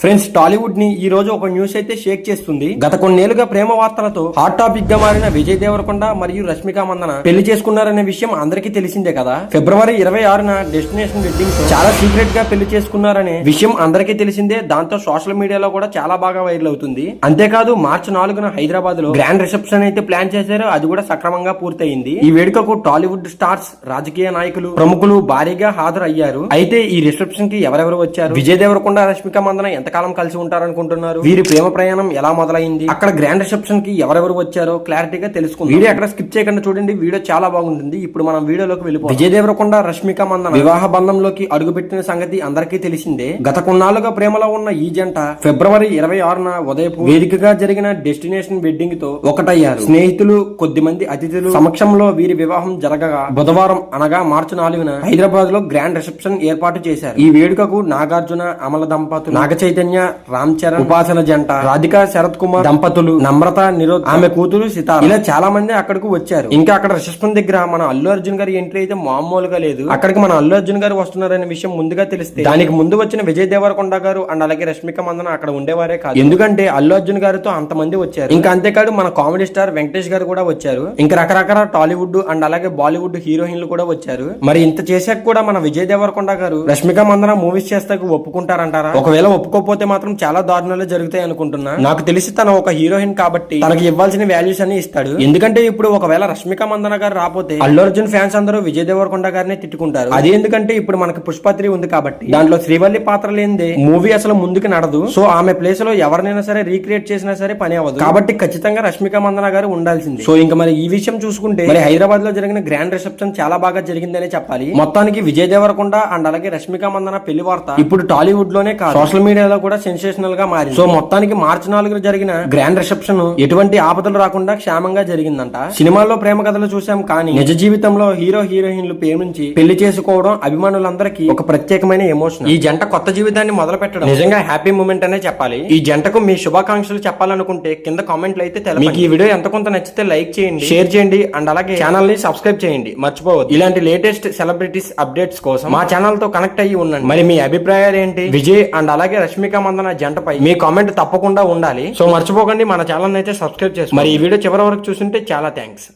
Friends, Tollywood ని ఈ రోజు ఒక న్యూస్ అయితే షేక్ చేస్తుంది. గత కొన్నేళ్లుగా ప్రేమ వార్తలతో హాట్ టాపిక్ గా మారిన విజయ్ దేవరకొండ మరియు రష్మిక మందన పెళ్లి చేసుకున్నారనే విషయం అందరికీ తెలిసిందే కదా. ఫిబ్రవరి 26న డెస్టినేషన్ వెడ్డింగ్ తో చాలా సీక్రెట్ గా పెళ్లి చేసుకున్నారనే విషయం అందరికీ తెలిసిందే. దాంతో సోషల్ మీడియాలో కూడా చాలా బాగా వైరల్ అవుతుంది. అంతేకాదు మార్చి 4న హైదరాబాద్ లో గ్రాండ్ రిసెప్షన్ అయితే ప్లాన్ చేశారు. అది కూడా సక్రమంగా పూర్తయింది. ఈ వేడుకకు టాలీవుడ్ స్టార్స్, రాజకీయ నాయకులు, ప్రముఖులు భారీగా హాజరయ్యారు. అయితే ఈ రిసెప్షన్ కి ఎవరెవరు వచ్చారు, విజయ్ దేవరకొండ రష్మిక మందన ఎంతకాలం కలిసి ఉంటారనుకుంటున్నారు, వీరి ప్రేమ ప్రయాణం ఎలా మొదలైంది, అక్కడ గ్రాండ్ రిసెప్షన్ కి ఎవరెవరు వచ్చారో క్లారిటీగా తెలుసుకుందాం. వీడియో ఎక్కడ స్కిప్ చేయకుండా చూడండి, వీడియో చాలా బాగుంటుంది. ఇప్పుడు మనం వీడియోలోకి వెళ్ళిపోతాం. విజయ్ దేవరకొండ రష్మిక మందన వివాహ బంధంలోకి అడుగుపెట్టిన సంగతి అందరికీ తెలిసిందే. గత కొన్నాళ్లుగా ప్రేమలో ఉన్న ఈ జంట ఫిబ్రవరి 26న ఉదయపు వేదికగా జరిగిన డెస్టినేషన్ వెడ్డింగ్ తో ఒకటయ్యారు. స్నేహితులు, కొద్దిమంది అతిథులు సమక్షంలో వీరి వివాహం జరగగా బుధవారం అనగా మార్చి 4న హైదరాబాద్ లో గ్రాండ్ రిసెప్షన్ ఏర్పాటు చేశారు. ఈ వేడుకకు నాగార్జున, అమల దంపతులు, నాగ చైతన్య, రామ్ చరణ్, ఉపాసన జంట, రాధిక శరత్ కుమార్ దంపతులు, నమ్రత, నిరోధ్, ఆమె కూతురు సితార, ఇలా చాలా మంది అక్కడకు వచ్చారు. ఇంకా అక్కడ రిసెప్షన్ దగ్గర మన అల్లు అర్జున్ గారి ఎంట్రీ అయితే మామూలుగా లేదు. అక్కడికి మన అల్లు అర్జున్ గారు వస్తున్నారనే విషయం ముందుగా తెలిస్తే దానికి ముందు వచ్చిన విజయ్ దేవరకొండ గారు అండ్ అలాగే రష్మిక మందన అక్కడ ఉండేవారే కాదు. ఎందుకంటే అల్లు అర్జున్ గారితో అంతమంది వచ్చారు. ఇంకా అంతేకాదు మన కామెడీ స్టార్ వెంకటేష్ గారు కూడా వచ్చారు. ఇంకా రకరకాల టాలీవుడ్ అండ్ అలాగే బాలీవుడ్ హీరోయిన్లు కూడా వచ్చారు. మరి ఇంత చేశాక కూడా మన విజయ్ దేవరకొండ గారు రష్మిక మందన మూవీస్ చేస్తాకు ఒప్పుకుంటారంటారా? ఒకవేళ ఒప్పుకోకపోతే మాత్రం చాలా దారుణాలు జరుగుతాయి అనుకుంటున్నా. నాకు తెలిసి తన ఒక హీరోయిన్ కాబట్టి తనకి ఇవ్వాల్సిన వాల్యూస్ అన్ని ఇస్తాడు. ఎందుకంటే ఇప్పుడు ఒకవేళ రష్మిక మందన గారు రాకపోతే అల్లు అర్జున్ ఫ్యాన్స్ అందరూ విజయ్ దేవరకొండ గారిని తిట్టుకుంటారు. అది ఎందుకంటే ఇప్పుడు మనకి పుష్ప3 ఉంది కాబట్టి దాంట్లో శ్రీవల్లి పాత్ర లేనిదే మూవీ అసలు ముందుకు నడదు. సో ఆమె ప్లేస్ లో ఎవరినైనా సరే రీక్రియేట్ చేసినా సరే పని అవ్వదు. కాబట్టి ఖచ్చితంగా రష్మిక మందన గారు ఉండాల్సింది. సో ఇంకా మరి ఈ విషయం చూసుకుంటే మరి హైదరాబాద్ లో జరిగిన గ్రాండ్ రిసెప్షన్ చాలా బాగా జరిగిందనే చెప్పాలి. మొత్తానికి విజయ్ దేవరకొండ అండ్ అలాగే రష్మిక మందన పెళ్లి వార్త ఇప్పుడు టాలీవుడ్ లోనే కాదు సోషల్ మీడియాలో కూడా సెన్సేషనల్ గా మారింది. సో మొత్తానికి మార్చి 4న జరిగిన గ్రాండ్ రిసెప్షన్ ఎటువంటి ఆపదలు రాకుండా క్షేమంగా జరిగిందంట. సినిమాల్లో ప్రేమ కథలు చూసాం కానీ నిజ జీవితంలో హీరో హీరోయిన్లు ప్రేమించి పెళ్లి చేసుకోవడం అభిమానులందరికీ ఒక ప్రత్యేకమైన ఎమోషన్. ఈ జంట కొత్త జీవితాన్ని మొదలు పెట్టడం నిజంగా హ్యాపీ మూమెంట్ అనే చెప్పాలి. ఈ జంటకు మీ శుభాకాంక్షలు చెప్పాలనుకుంటే కింద కామెంట్లు అయితే మీకు ఈ వీడియో ఎంత కొంత నచ్చితే లైక్ చేయండి, షేర్ చేయండి అండ్ అలాగే ఛానల్ ని సబ్స్క్రైబ్ చేయండి. మర్చిపోవద్దు. ఇలాంటి లేటెస్ట్ సెలబ్రిటీస్ అప్డేట్స్ కోసం మా ఛానల్ తో కనెక్ట్ అయ్యి ఉండండి. మరి మీ అభిప్రాయాలు ఏంటి? విజయ్ అండ్ అలాగే రష్మిక మందన జంటపై మీ కామెంట్ తప్పకుండా ఉండాలి. సో మర్చిపోకండి మన ఛానల్ అయితే సబ్స్క్రైబ్ చేసుకోండి. మరి ఈ వీడియో చివరి వరకు చూస్తుంటే చాలా థ్యాంక్స్.